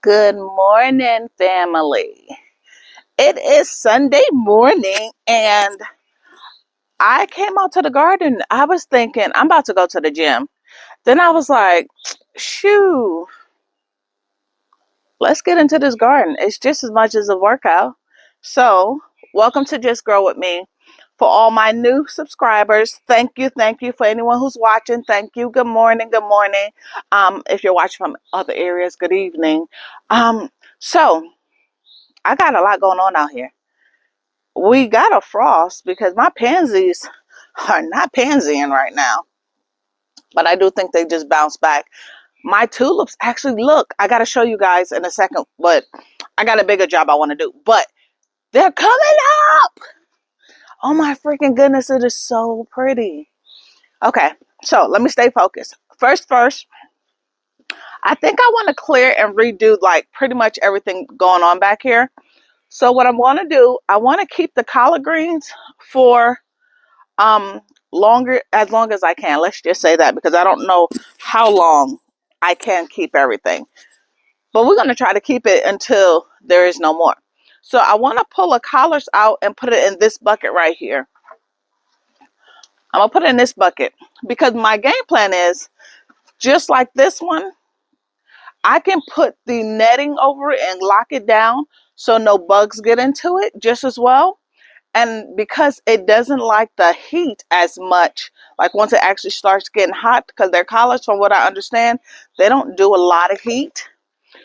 Good morning, family. It is Sunday morning, and I came out to the garden. I was thinking, I'm about to go to the gym. Then I was like, shoo, let's get into this garden. It's just as much as a workout. So, welcome to Just Grow With Me. For all my new subscribers, thank you. Thank you. For anyone who's watching, thank you. Good morning. Good morning. If you're watching from other areas, good evening. So, I got a lot going on out here. We got a frost because my pansies are not pansying right now, but I do think they just bounced back. My tulips actually look, I got to show you guys in a second, but I got a bigger job I want to do, but they're coming up. Oh my freaking goodness, it is so pretty. Okay, so let me stay focused. First, I think I want to clear and redo like pretty much everything going on back here. So what I want to do, I want to keep the collard greens for um longer, as long as I can. Let's just say that, because I don't know how long I can keep everything. But we're going to try to keep it until there is no more. So I want to pull the collards out and put it in this bucket right here. I'm going to put it in this bucket because my game plan is just like this one. I can put the netting over it and lock it down so no bugs get into it just as well. And because it doesn't like the heat as much, like once it actually starts getting hot, because their collars, from what I understand, they don't do a lot of heat.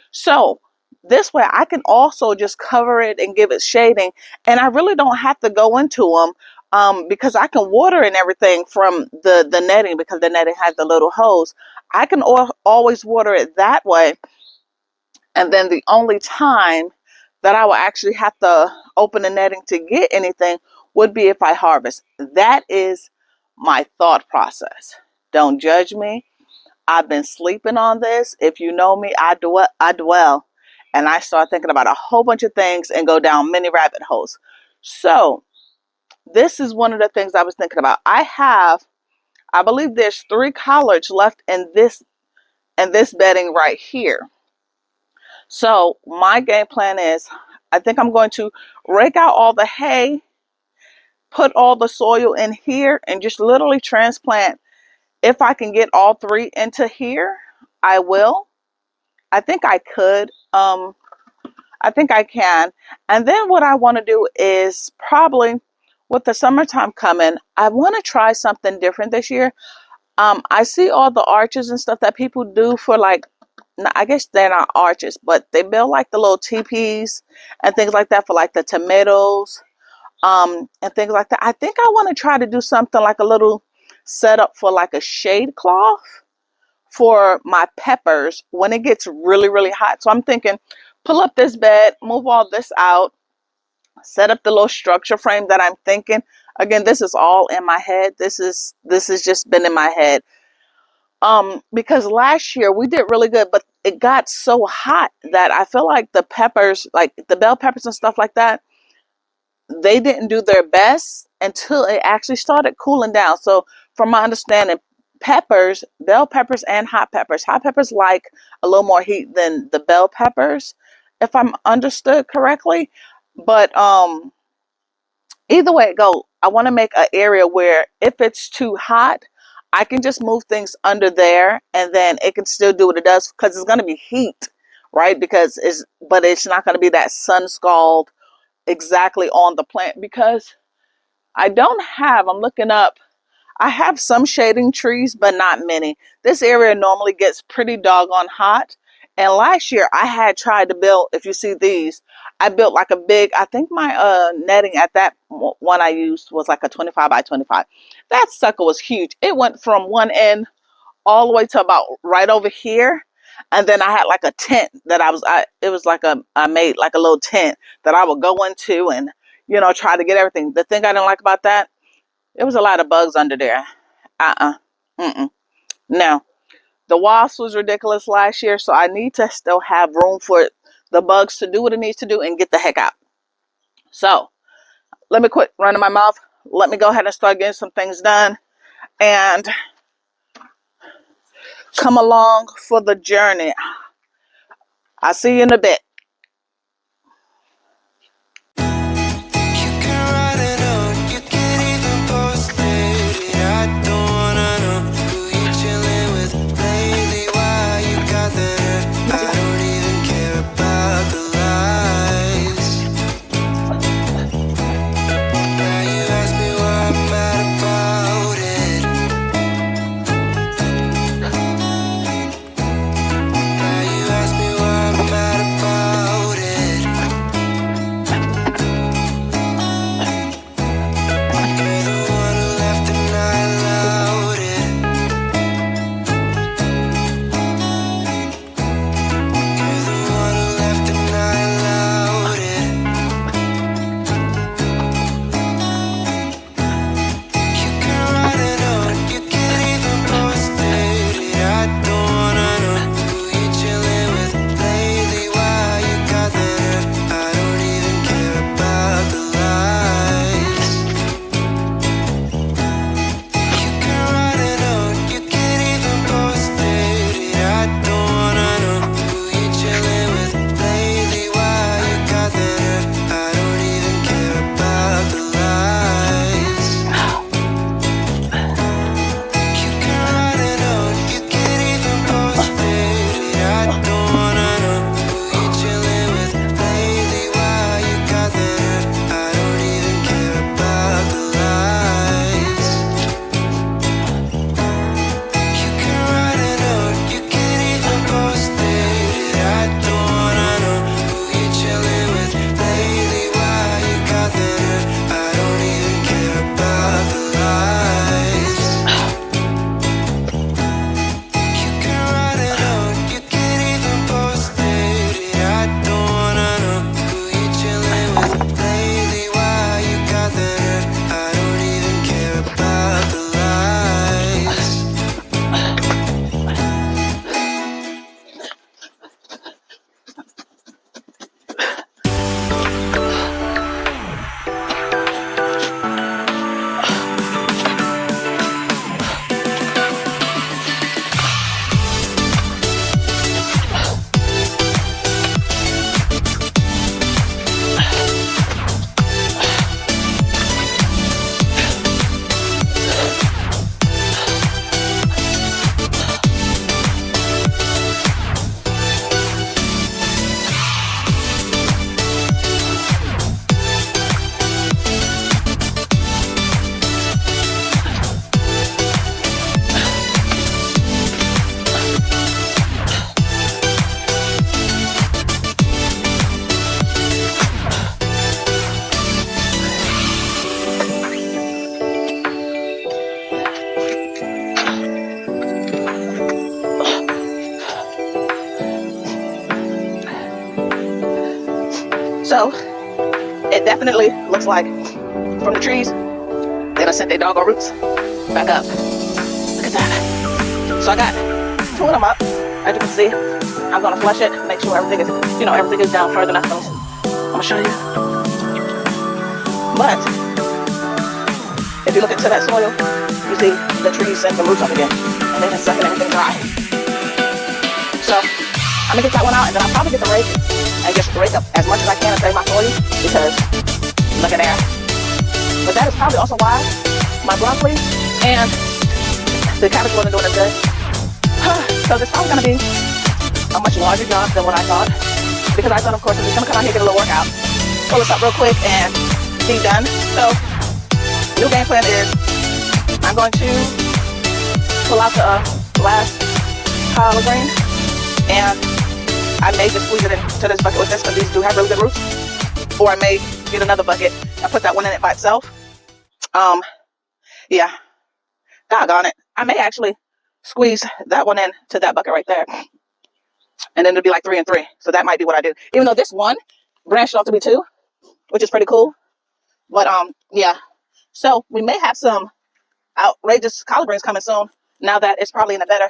So this way I can also just cover it and give it shading. And I really don't have to go into them because I can water and everything from the netting, because the netting has the little hose. I can always water it that way. And then the only time that I will actually have to open the netting to get anything would be if I harvest. That is my thought process. Don't judge me. I've been sleeping on this. If you know me, I dwell, and I start thinking about a whole bunch of things and go down many rabbit holes. So this is one of the things I was thinking about. I believe there's 3 collards left in this bedding right here. So my game plan is, I think I'm going to rake out all the hay, put all the soil in here, and just literally transplant. If I can get all 3 into here, I will. I think I could. I think I can. And then what I want to do is, probably with the summertime coming, I want to try something different this year. I see all the arches and stuff that people do for, like, I guess they're not arches, but they build like the little teepees and things like that for like the tomatoes, and things like that. I think I want to try to do something like a little setup for like a shade cloth for my peppers when it gets really, really hot. So I'm thinking, pull up this bed, move all this out, set up the little structure frame that I'm thinking. Again, this is all in my head. This has just been in my head. Because last year we did really good, but it got so hot that I feel like the peppers, like the bell peppers and stuff like that, they didn't do their best until it actually started cooling down. So from my understanding, peppers, bell peppers and hot peppers like a little more heat than the bell peppers, if I'm understood correctly. But either way it go, I want to make an area where if it's too hot, I can just move things under there and then it can still do what it does, because it's going to be heat, right? But it's not going to be that sun scald exactly on the plant, because I'm looking up, I have some shading trees, but not many. This area normally gets pretty doggone hot. And last year I had tried to build, if you see these, I built like a big, I think my netting at that one I used was like a 25 by 25. That sucker was huge. It went from one end all the way to about right over here. And then I had like a tent that it was like I made like a little tent that I would go into and, try to get everything. The thing I didn't like about that, there was a lot of bugs under there. Uh-uh. Mm-mm. No. The wasp was ridiculous last year, so I need to still have room for the bugs to do what it needs to do and get the heck out. So let me quit running my mouth. Let me go ahead and start getting some things done and come along for the journey. I'll see you in a bit. So it definitely looks like from the trees, they done sent their doggo roots back up. Look at that. So I got 2 of them up. As you can see, I'm gonna flush it, make sure everything is, everything is down further enough. I'm gonna show you. But if you look into that soil, you see the trees sent the roots up again, and then it's sucking everything dry. So I'm gonna get that one out, and then I'll probably get the rake and just rake up as much as I can and save my soil, because look at there. But that is probably also why my broccoli and the cabbage wasn't doing as good. So it's probably gonna be a much larger job than what I thought, because I thought, of course, I'm just gonna come out here, get a little workout, pull this up real quick, and be done. So new game plan is I'm going to pull out the last collard green, and I may just squeeze it into this bucket with this, because these do have really good roots. Or I may get another bucket and put that one in it by itself. Yeah, doggone it. I may actually squeeze that one into that bucket right there, and then it'll be like 3 and 3. So that might be what I do. Even though this one branched off to be 2, which is pretty cool. But yeah. So we may have some outrageous collard greens coming soon, now that it's probably in a better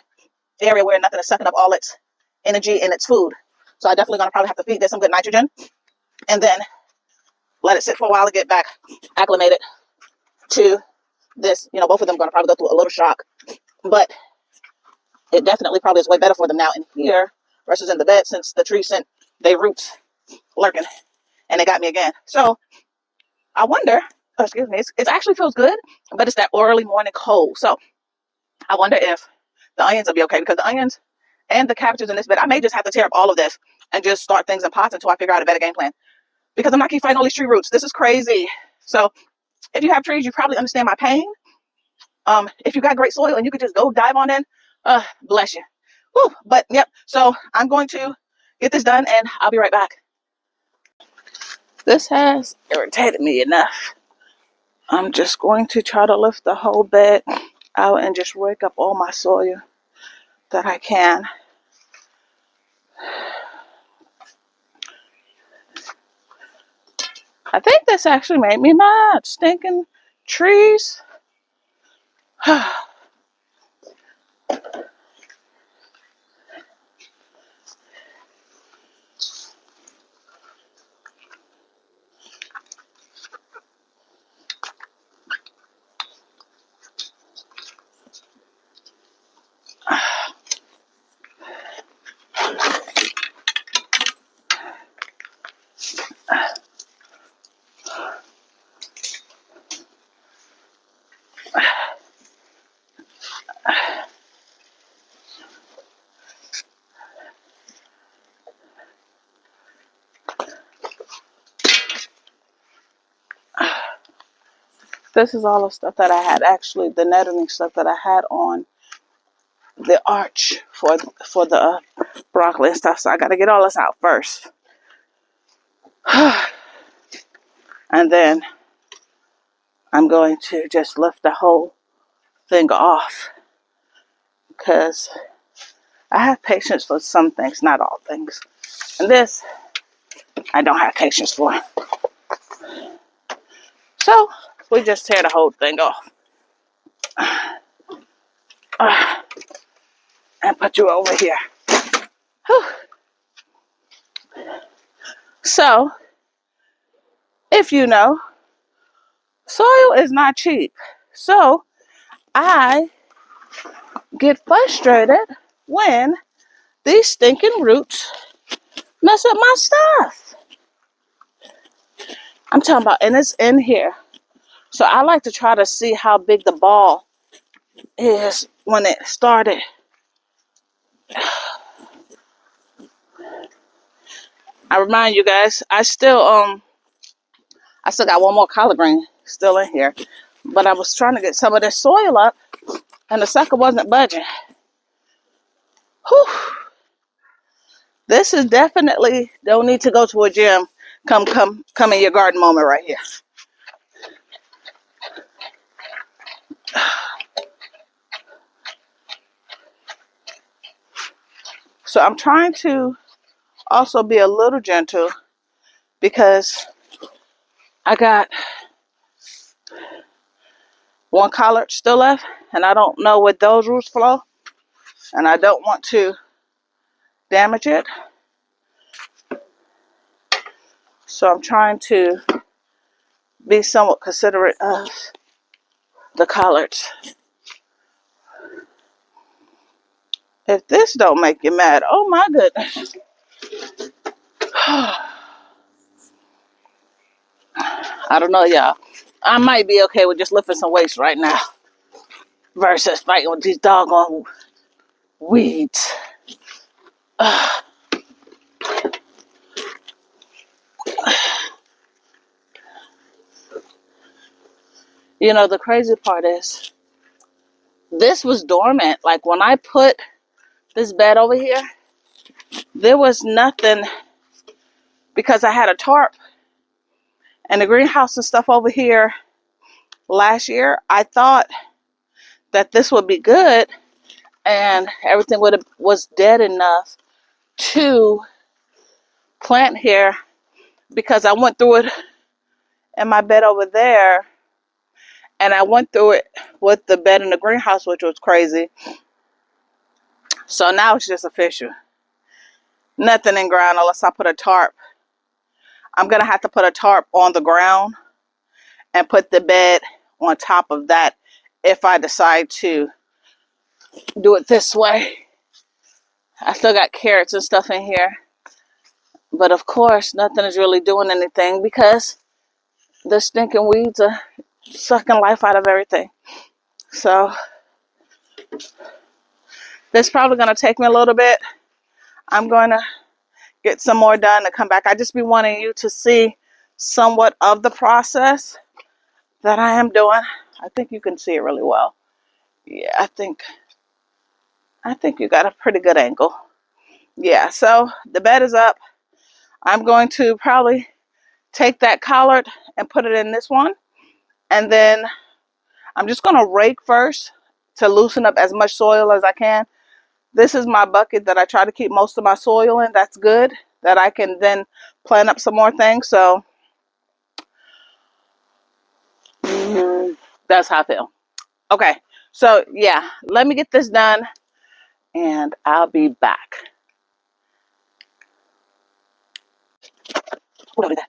area where nothing is sucking up all its energy and its food. So I definitely gonna probably have to feed this some good nitrogen, and then let it sit for a while to get back acclimated to this. Both of them gonna probably go through a little shock, but it definitely probably is way better for them now. And here versus in the bed, since the tree sent their roots lurking and they got me again. So I wonder, oh, excuse me, it actually feels good, but it's that early morning cold. So I wonder if the onions will be okay, because the onions and the cabbages in this bed, I may just have to tear up all of this and just start things in pots until I figure out a better game plan, because I'm not keep fighting all these tree roots. This is crazy. So if you have trees, you probably understand my pain. If you got great soil and you could just go dive on in, bless you. Whew. But yep, so I'm going to get this done and I'll be right back. This has irritated me enough. I'm just going to try to lift the whole bed out and just rake up all my soil that I can. I think this actually made me mad. Stinking trees. This is all the stuff that I had, actually, the nettling stuff that I had on the arch for the broccoli and stuff. So I got to get all this out first. And then I'm going to just lift the whole thing off, because I have patience for some things, not all things. And this, I don't have patience for. So we just tear the whole thing off. And put you over here. Whew. So, if you know, soil is not cheap. So, I get frustrated when these stinking roots mess up my stuff. I'm talking about, and it's in here. So I like to try to see how big the ball is when it started. I remind you guys, I still got one more collard green still in here, but I was trying to get some of this soil up, and the sucker wasn't budging. Whew. This is definitely don't need to go to a gym. Come in your garden moment right here. So I'm trying to also be a little gentle, because I got one collard still left, and I don't know where those roots flow, and I don't want to damage it. So I'm trying to be somewhat considerate of the collards. If this don't make you mad, oh my goodness. I don't know, y'all. I might be okay with just lifting some weights right now versus fighting with these doggone weeds. You know, the crazy part is, this was dormant. Like, when I put this bed over here, there was nothing, because I had a tarp and the greenhouse and stuff over here last year. I thought that this would be good and everything was dead enough to plant here, because I went through it in my bed over there, and I went through it with the bed in the greenhouse, which was crazy. So now it's just official. Nothing in ground unless I put a tarp. I'm going to have to put a tarp on the ground and put the bed on top of that if I decide to do it this way. I still got carrots and stuff in here. But of course, nothing is really doing anything because the stinking weeds are sucking life out of everything. So this is probably going to take me a little bit. I'm going to get some more done to come back. I just be wanting you to see somewhat of the process that I am doing. I think you can see it really well. Yeah, I think you got a pretty good angle. Yeah, so the bed is up. I'm going to probably take that collard and put it in this one. And then I'm just going to rake first to loosen up as much soil as I can. This is my bucket that I try to keep most of my soil in. That's good, that I can then plant up some more things. So that's how I feel. Okay, so yeah, let me get this done and I'll be back. What that?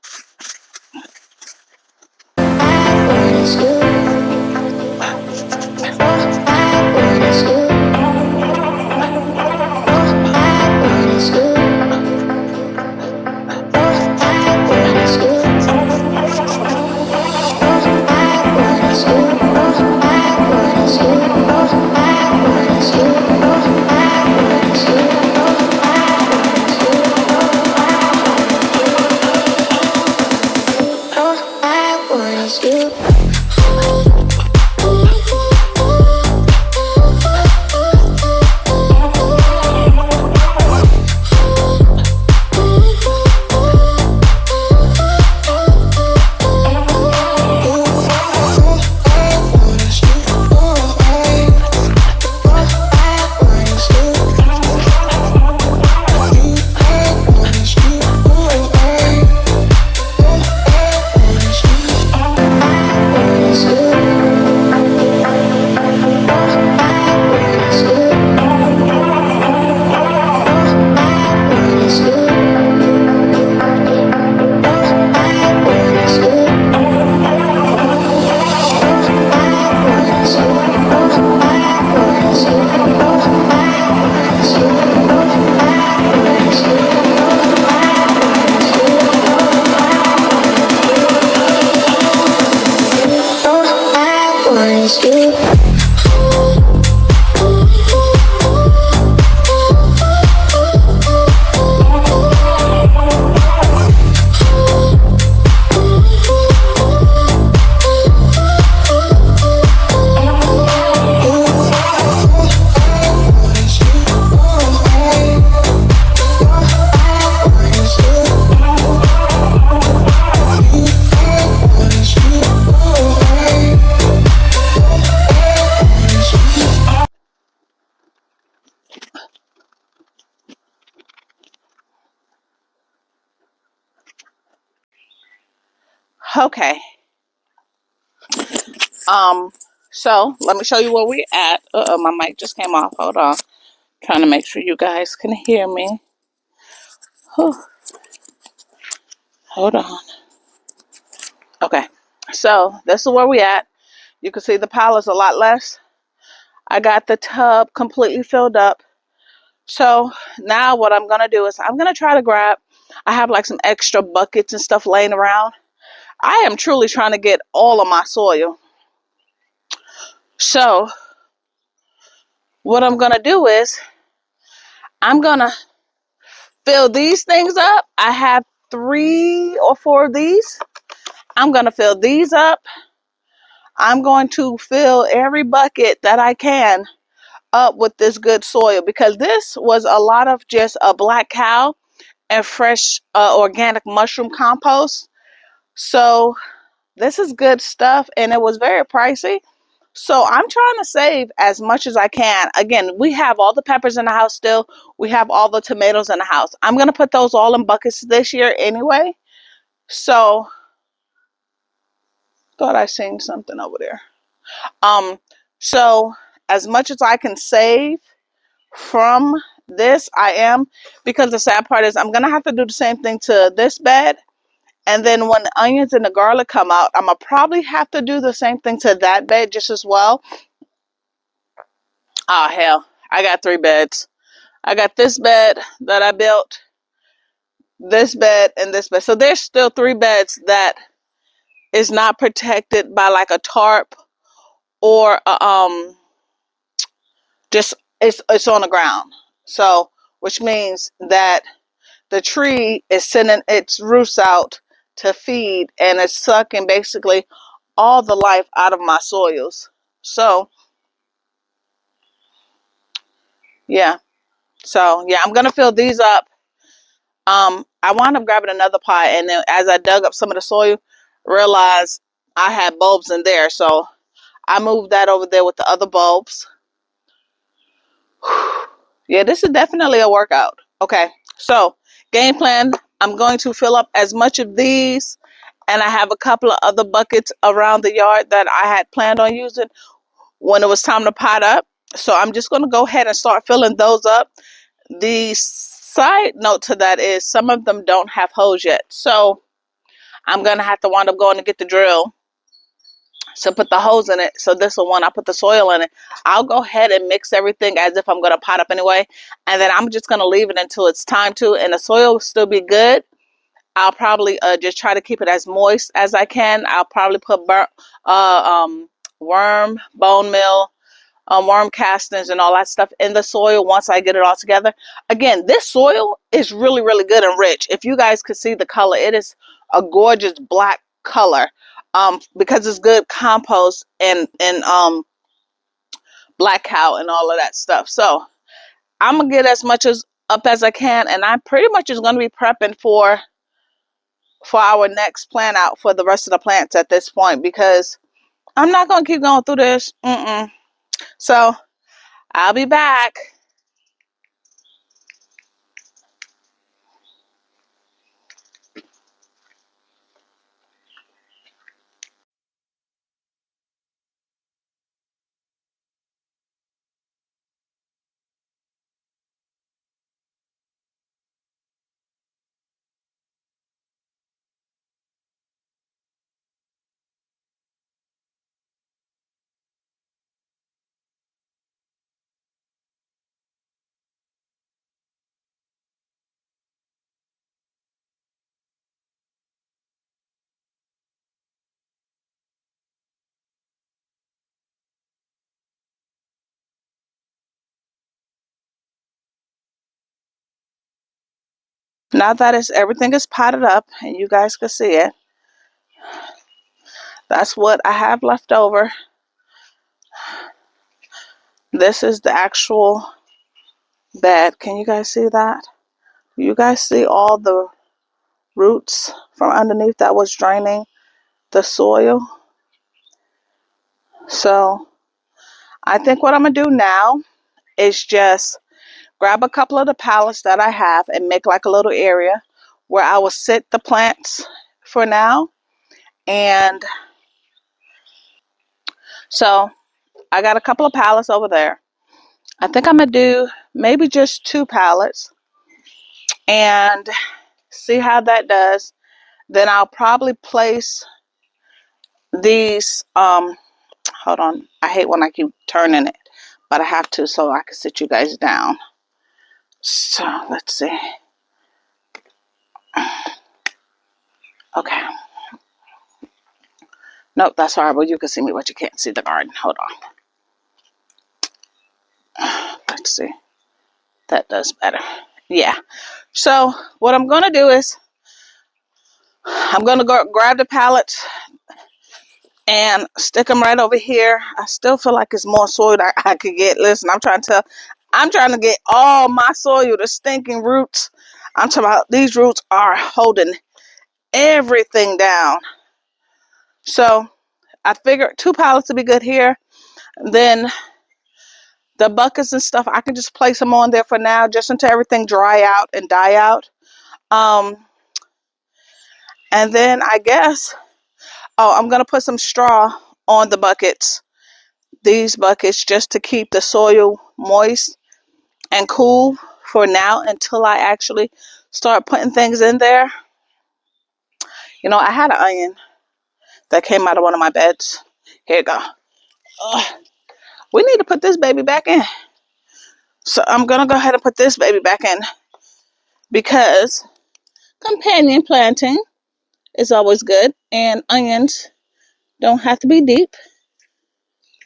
Okay. So let me show you where we at. My mic just came off. Hold on. Trying to make sure you guys can hear me. Whew. Hold on. Okay. So this is where we at. You can see the pile is a lot less. I got the tub completely filled up. So now what I'm going to do is I'm going to try to grab, I have like some extra buckets and stuff laying around. I am truly trying to get all of my soil. So what I'm going to do is I'm going to fill these things up. I have 3 or 4 of these. I'm going to fill these up. I'm going to fill every bucket that I can up with this good soil because this was a lot of just a black cow and fresh organic mushroom compost. So this is good stuff and it was very pricey. So I'm trying to save as much as I can. Again, we have all the peppers in the house still. We have all the tomatoes in the house. I'm going to put those all in buckets this year anyway. So thought I seen something over there. So as much as I can save from this, I am, because the sad part is I'm going to have to do the same thing to this bed. And then when the onions and the garlic come out, I'm going to probably have to do the same thing to that bed just as well. Ah, hell, I got 3 beds. I got this bed that I built, this bed, and this bed. So there's still 3 beds that is not protected by like a tarp or just it's on the ground. So which means that the tree is sending its roots out to feed, and it's sucking basically all the life out of my soils. So yeah. So yeah, I'm gonna fill these up. I wound up grabbing another pot, and then as I dug up some of the soil, realized I had bulbs in there. So I moved that over there with the other bulbs. Yeah, this is definitely a workout. Okay, so game plan. I'm going to fill up as much of these, and I have a couple of other buckets around the yard that I had planned on using when it was time to pot up. So I'm just going to go ahead and start filling those up. The side note to that is some of them don't have hose yet. So I'm going to have to wind up going to get the drill to put the hose in it. So this one, I put the soil in it. I'll go ahead and mix everything as if I'm going to pot up anyway. And then I'm just going to leave it until it's time to. And the soil will still be good. I'll probably just try to keep it as moist as I can. I'll probably put worm, bone meal, worm castings and all that stuff in the soil once I get it all together. Again, this soil is really, really good and rich. If you guys could see the color, it is a gorgeous black color because it's good compost and black cow and all of that stuff. So I'm going to get as much as up as I can, and I pretty much is going to be prepping for our next plant out for the rest of the plants at this point, because I'm not going to keep going through this. So I'll be back. Now that everything is potted up and you guys can see it, that's what I have left over. This is the actual bed. Can you guys see that? You guys see all the roots from underneath that was draining the soil? So I think what I'm going to do now is just grab a couple of the pallets that I have and make like a little area where I will sit the plants for now. And so I got a couple of pallets over there. I think I'm going to do maybe just 2 pallets and see how that does. Then I'll probably place these, hold on, I hate when I keep turning it, but I have to so I can sit you guys down. So let's see. Okay. Nope, that's horrible. You can see me, but you can't see the garden. Hold on. Let's see. That does better. Yeah. So what I'm going to do is I'm going to go grab the pallets and stick them right over here. I still feel like it's more soil that I could get. Listen, I'm trying to get all my soil, the stinking roots. I'm talking about these roots are holding everything down. So I figured 2 pallets would be good here. Then the buckets and stuff, I can just place them on there for now, just until everything dry out and die out. And then I guess, I'm going to put some straw on the buckets. These buckets, just to keep the soil moist and cool for now until I actually start putting things in there. You know, I had an onion that came out of one of my beds. Here you go. Ugh. We need to put this baby back in. So I'm going to go ahead and put this baby back in because companion planting is always good and onions don't have to be deep.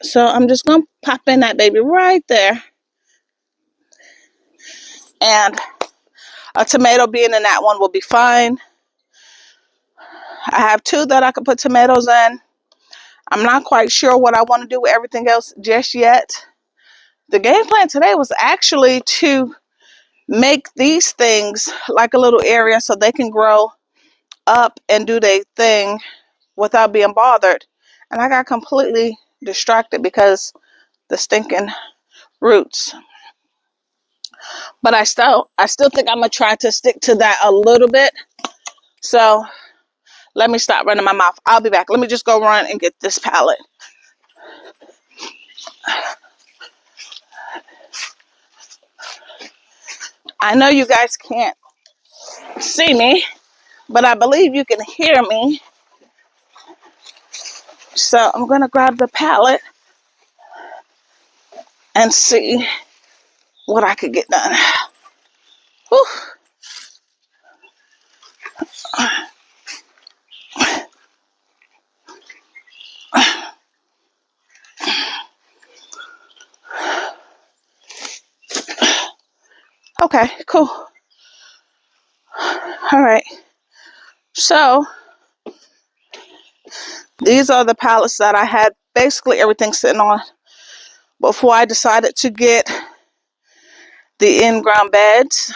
So I'm just going to pop in that baby right there. And a tomato being in that one will be fine. I have 2 that I can put tomatoes in. I'm not quite sure what I want to do with everything else just yet. The game plan today was actually to make these things like a little area so they can grow up and do their thing without being bothered. And I got completely distracted because the stinking roots. But I still think I'm gonna try to stick to that a little bit. So let me stop running my mouth. I'll be back. Let me just go run and get this palette. I know you guys can't see me, but I believe you can hear me. So I'm gonna grab the palette and see what I could get done. Whew. Okay, cool. All right. So these are the palettes that I had basically everything sitting on before I decided to get the in-ground beds.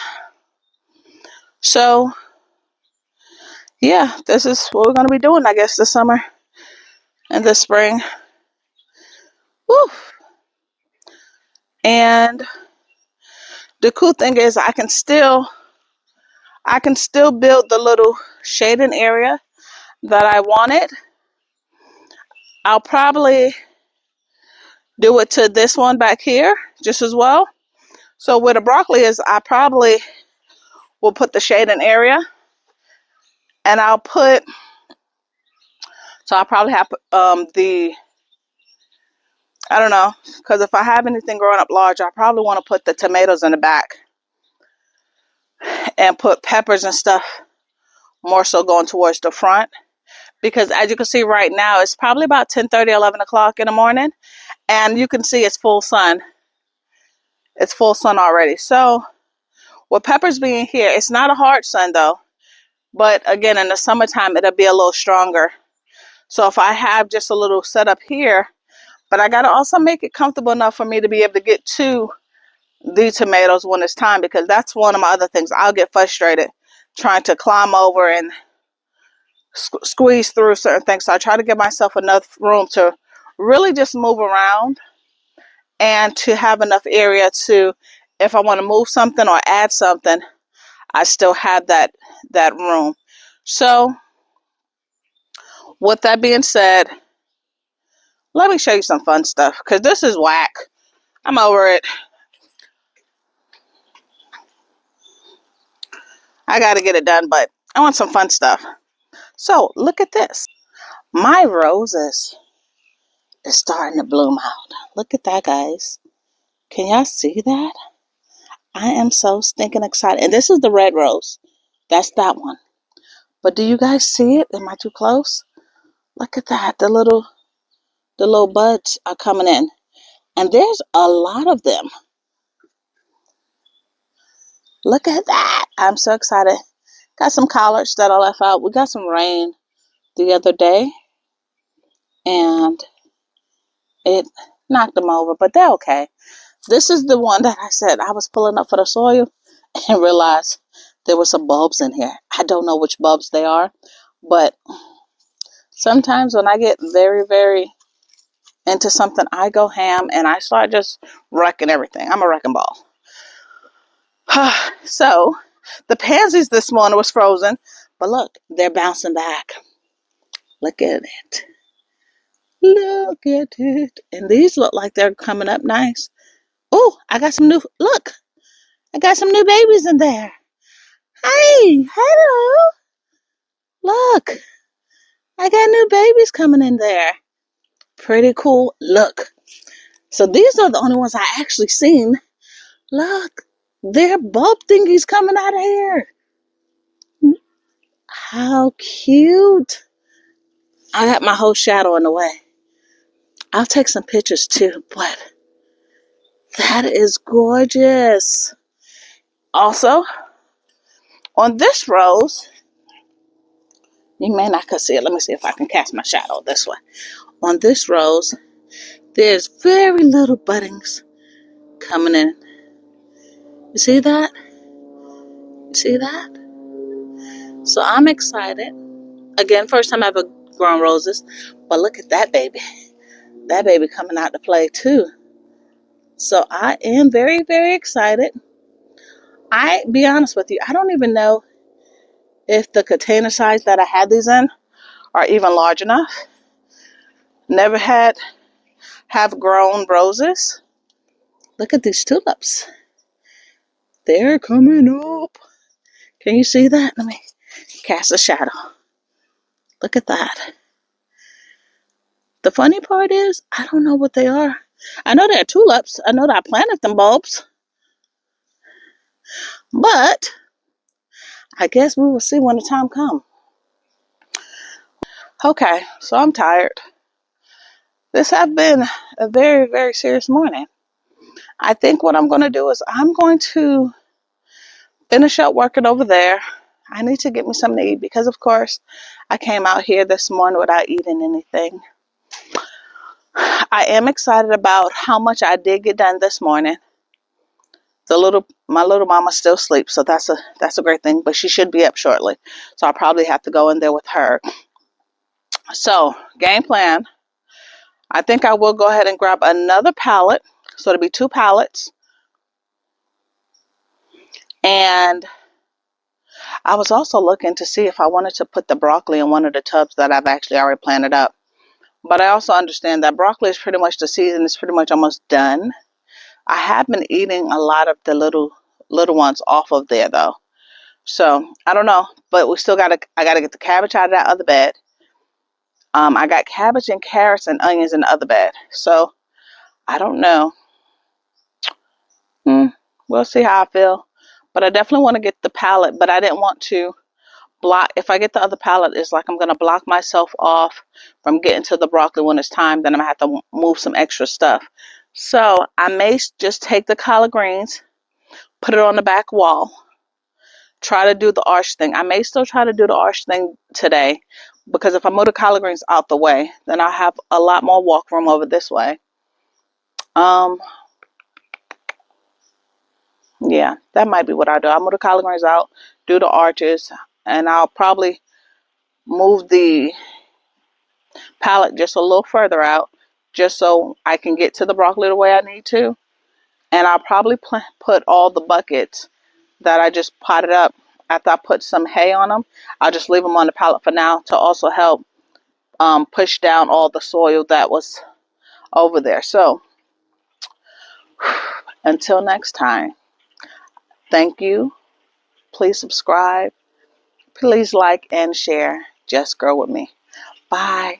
So yeah, this is what we're going to be doing, I guess, this summer and this spring. Woo. And the cool thing is I can still build the little shading area that I wanted. I'll probably do it to this one back here just as well. So where the broccoli is, I probably will put the shading area, and I'll probably have I don't know, because if I have anything growing up large, I probably want to put the tomatoes in the back and put peppers and stuff more so going towards the front. Because as you can see right now, it's probably about 10:30, 11 o'clock in the morning, and you can see it's full sun. It's full sun already. So with peppers being here, it's not a hard sun though. But again, in the summertime, it'll be a little stronger. So if I have just a little setup here, but I got to also make it comfortable enough for me to be able to get to the tomatoes when it's time, because that's one of my other things. I'll get frustrated trying to climb over and squeeze through certain things. So I try to give myself enough room to really just move around and to have enough area to, if I want to move something or add something, I still have that room. So with that being said, let me show you some fun stuff, because this is whack. I'm over it. I got to get it done, but I want some fun stuff. So look at this. My roses is starting to bloom out. Look at that, guys. Can y'all see that? I am so stinking excited. And this is the red rose. That's that one. But do you guys see it? Am I too close? Look at that. The little buds are coming in. And there's a lot of them. Look at that. I'm so excited. Got some collards that I left out. We got some rain the other day, and it knocked them over, but they're okay. This is the one that I said I was pulling up for the soil and realized there were some bulbs in here. I don't know which bulbs they are, but sometimes when I get very, very into something, I go ham and I start just wrecking everything. I'm a wrecking ball. So the pansies this morning was frozen, but look, they're bouncing back. Look at it. Look at it. And these look like they're coming up nice. Oh, I got some new babies in there. Hey, hello. Look, I got new babies coming in there. Pretty cool. Look. So these are the only ones I actually seen Look, there are bulb thingies coming out of here. How cute. I got my whole shadow in the way. I'll take some pictures too, but that is gorgeous. Also, on this rose, you may not could see it. Let me see if I can cast my shadow this way. On this rose, there's very little buddings coming in. You see that? You see that? So I'm excited. Again, first time I've ever grown roses. But look at that baby. That baby coming out to play too. So I am very, very excited. I be honest with you, I don't even know if the container size that I had these in are even large enough. Never have grown roses. Look at these tulips. They're coming up. Can you see that? Let me cast a shadow. Look at that. The funny part is, I don't know what they are. I know they're tulips. I know that I planted them bulbs. But I guess we will see when the time comes. Okay, so I'm tired. This has been a very, very serious morning. I think what I'm going to do is I'm going to finish up working over there. I need to get me something to eat because, of course, I came out here this morning without eating anything. I am excited about how much I did get done this morning. My little mama still sleeps, so that's a great thing. But she should be up shortly, so I'll probably have to go in there with her. So game plan. I think I will go ahead and grab another pallet. So it'll be 2 pallets. And I was also looking to see if I wanted to put the broccoli in one of the tubs that I've actually already planted up. But I also understand that broccoli is pretty much the season is pretty much almost done. I have been eating a lot of the little ones off of there though. So I don't know, but I gotta get the cabbage out of that other bed. I got cabbage and carrots and onions in the other bed. So I don't know. We'll see how I feel. But I definitely want to get the pallet, but I didn't want to block. If I get the other pallet, it's like I'm going to block myself off from getting to the broccoli when it's time. Then I'm going to have to move some extra stuff. So I may just take the collard greens, put it on the back wall, try to do the arch thing. I may still try to do the arch thing today because if I move the collard greens out the way, then I'll have a lot more walk room over this way. Yeah, that might be what I'll do. I'll move the collard greens out, do the arches, and I'll probably move the palette just a little further out just so I can get to the broccoli the way I need to. And I'll probably put all the buckets that I just potted up after I put some hay on them. I'll just leave them on the pallet for now to also help push down all the soil that was over there. So until next time, thank you. Please subscribe. Please like and share. Just grow with me. Bye.